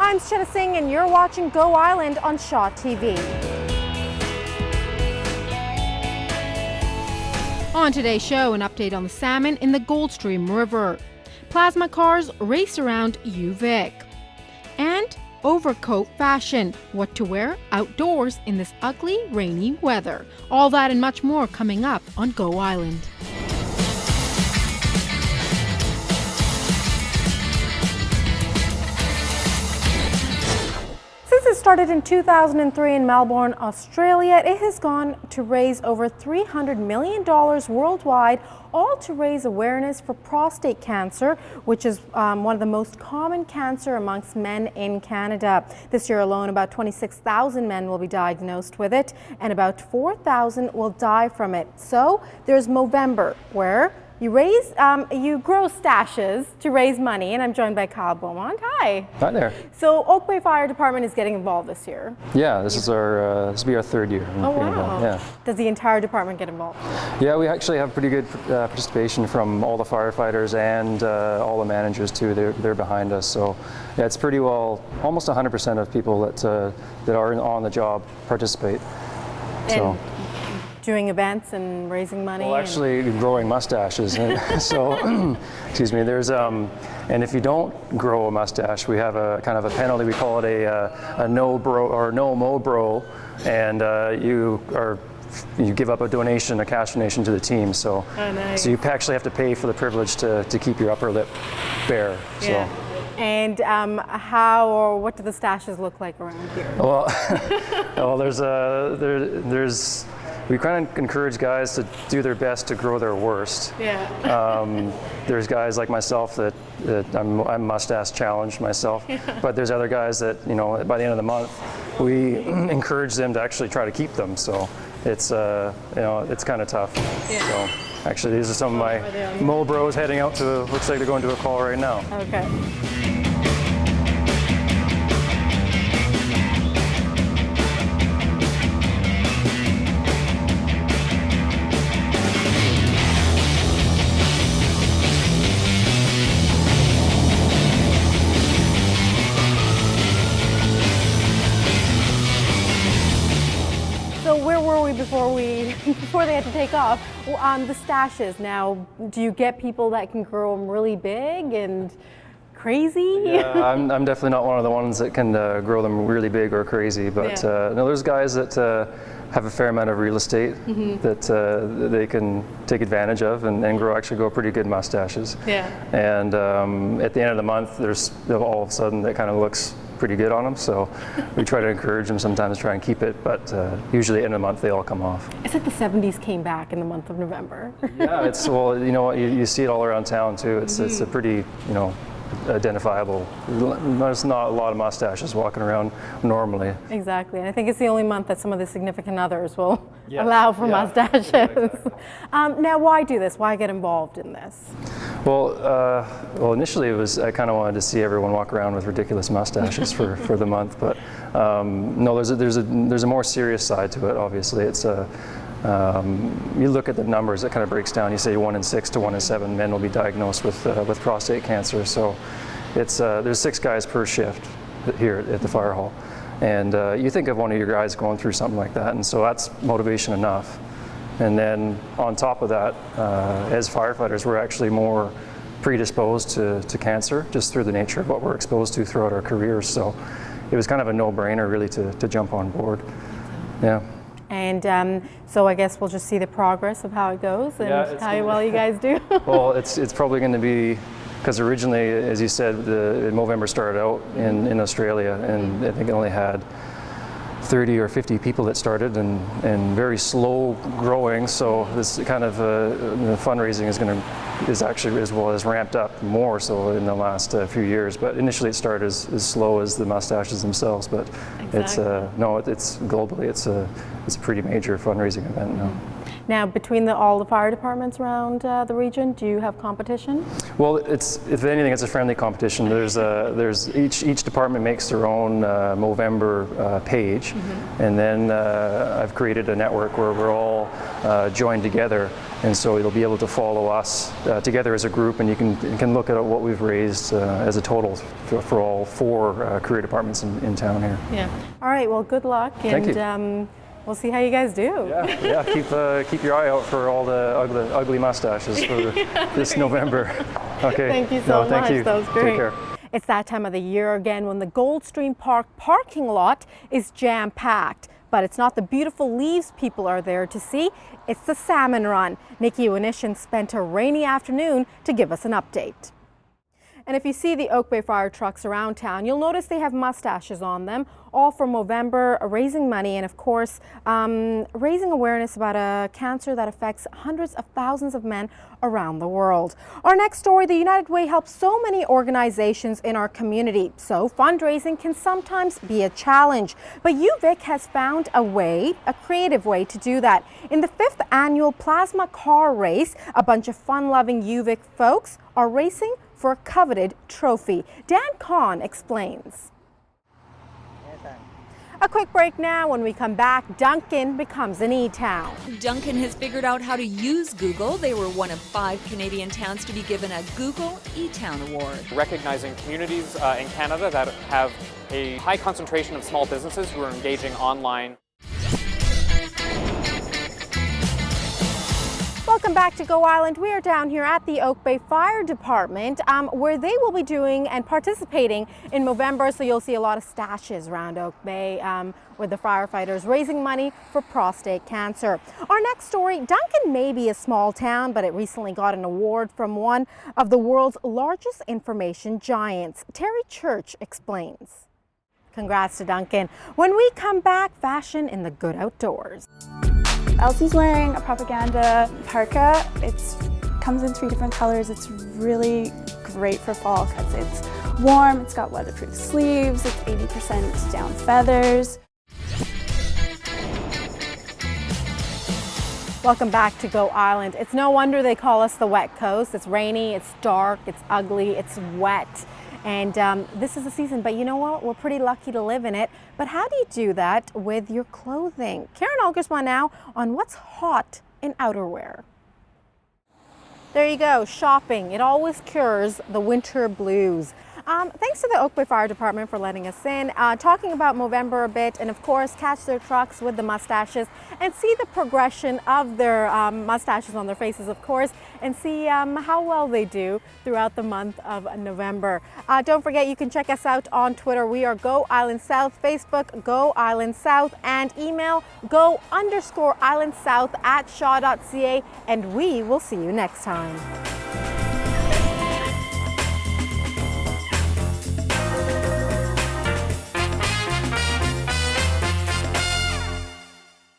I'm Sucheta Singh and you're watching Go Island on Shaw TV. On today's show, an update on the salmon in the Goldstream River. Plasma cars race around UVic. And overcoat fashion, what to wear outdoors in this ugly, rainy weather. All that and much more coming up on Go Island. Since it started in 2003 in Melbourne, Australia, it has gone to raise over $300 million worldwide, all to raise awareness for prostate cancer, which is one of the most common cancer amongst men in Canada. This year alone, about 26,000 men will be diagnosed with it, and about 4,000 will die from it. So there's Movember, where you grow stashes to raise money, and I'm joined by Kyle Beaumont. Hi. Hi there. So Oak Bay Fire Department is getting involved this year. Yeah, this will be our third year. Oh wow. Involved. Yeah. Does the entire department get involved? Yeah, we actually have pretty good participation from all the firefighters and all the managers too. They're behind us. So yeah, it's pretty well, almost 100% of people that are on the job participate. So. Doing events and raising money? Well, actually growing mustaches. So, excuse me, there's, and if you don't grow a mustache, we have a kind of a penalty. We call it a no bro or no mo bro, and you give up a donation, a cash donation to the team. So, nice. So you actually have to pay for the privilege to keep your upper lip bare. Yeah. So. And how or what do the stashes look like around here? Well, there's we kind of encourage guys to do their best to grow their worst. Yeah. There's guys like myself that I'm mustache challenged myself, but there's other guys that, you know, by the end of the month, we encourage them to actually try to keep them. So it's you know, it's kind of tough. Yeah. So actually, these are some of my Mo bros heading out to. Looks like they're going to a call right now. Okay. So where were we before they had to take off? The stashes. Now, do you get people that can grow them really big and crazy? Yeah, I'm definitely not one of the ones that can grow them really big or crazy, but yeah. No, there's guys that have a fair amount of real estate that they can take advantage of and grow pretty good mustaches. Yeah. And at the end of the month, there's all of a sudden that kind of looks pretty good on them, so we try to encourage them sometimes to try and keep it, but usually at the end of the month they all come off. It's like the 70s came back in the month of November. Yeah, it's, well, you know, you see it all around town too. It's a pretty, you know, identifiable. There's not a lot of mustaches walking around normally. Exactly, and I think it's the only month that some of the significant others will allow for mustaches. Yeah, exactly. Now, why do this? Why get involved in this? Well, initially it was, I kind of wanted to see everyone walk around with ridiculous mustaches for the month, but no, there's a more serious side to it. Obviously, it's you look at the numbers, it kind of breaks down. You say 1 in 6 to 1 in 7 men will be diagnosed with prostate cancer. So it's there's 6 guys per shift here at the fire hall, and you think of one of your guys going through something like that, and so that's motivation enough. And then on top of that, as firefighters, we're actually more predisposed to cancer just through the nature of what we're exposed to throughout our careers. So it was kind of a no-brainer really to jump on board. Yeah. And so I guess we'll just see the progress of how it goes and how well you guys do. Well, it's probably going to be, because originally, as you said, Movember started out in Australia, and I think it only had 30 or 50 people that started, and very slow growing. So this kind of the fundraising is ramped up more so in the last few years. But initially it started as slow as the mustaches themselves. But exactly. It's globally it's a pretty major fundraising event now. Now, between all the fire departments around the region, do you have competition? Well, if anything, it's a friendly competition. There's each department makes their own Movember page, and then I've created a network where we're all joined together, and so you'll be able to follow us together as a group, and you can look at what we've raised as a total for all 4 career departments in town here. Yeah. All right. Well, good luck. Thank you. We'll see how you guys do. Yeah. Keep your eye out for all the ugly mustaches for this November. Okay. Thank you so much. Thank you. That was great. Take care. It's that time of the year again when the Goldstream Park parking lot is jam-packed. But it's not the beautiful leaves people are there to see, it's the salmon run. Nikki Winishin spent a rainy afternoon to give us an update. And if you see the Oak Bay fire trucks around town, you'll notice they have mustaches on them, all for Movember, raising money and of course raising awareness about a cancer that affects hundreds of thousands of men around the world. Our next story, the United Way helps so many organizations in our community, so fundraising can sometimes be a challenge. But UVic has found a creative way to do that. In the 5th annual plasma car race, a bunch of fun-loving UVic folks are racing for a coveted trophy. Dan Kahn explains. A quick break now. When we come back, Duncan becomes an e-town. Duncan has figured out how to use Google. They were one of 5 Canadian towns to be given a Google e-town award. Recognizing communities in Canada that have a high concentration of small businesses who are engaging online. Welcome back to Go Island. We are down here at the Oak Bay Fire Department where they will be doing and participating in Movember. So you'll see a lot of stashes around Oak Bay with the firefighters raising money for prostate cancer. Our next story, Duncan may be a small town, but it recently got an award from one of the world's largest information giants. Terry Church explains. Congrats to Duncan. When we come back, fashion in the good outdoors. Elsie's wearing a propaganda parka. It comes in 3 different colors. It's really great for fall because it's warm, it's got weatherproof sleeves, it's 80% down feathers. Welcome back to Go Island. It's no wonder they call us the wet coast. It's rainy, it's dark, it's ugly, it's wet. And this is the season, but you know what? We're pretty lucky to live in it. But how do you do that with your clothing? Karen Algersma now on what's hot in outerwear. There you go, shopping. It always cures the winter blues. Thanks to the Oak Bay Fire Department for letting us in, talking about Movember a bit, and of course catch their trucks with the mustaches and see the progression of their mustaches on their faces, of course, and see how well they do throughout the month of November. Don't forget, you can check us out on Twitter. We are Go Island South, Facebook Go Island South, and email go_islandsouth@shaw.ca, and we will see you next time.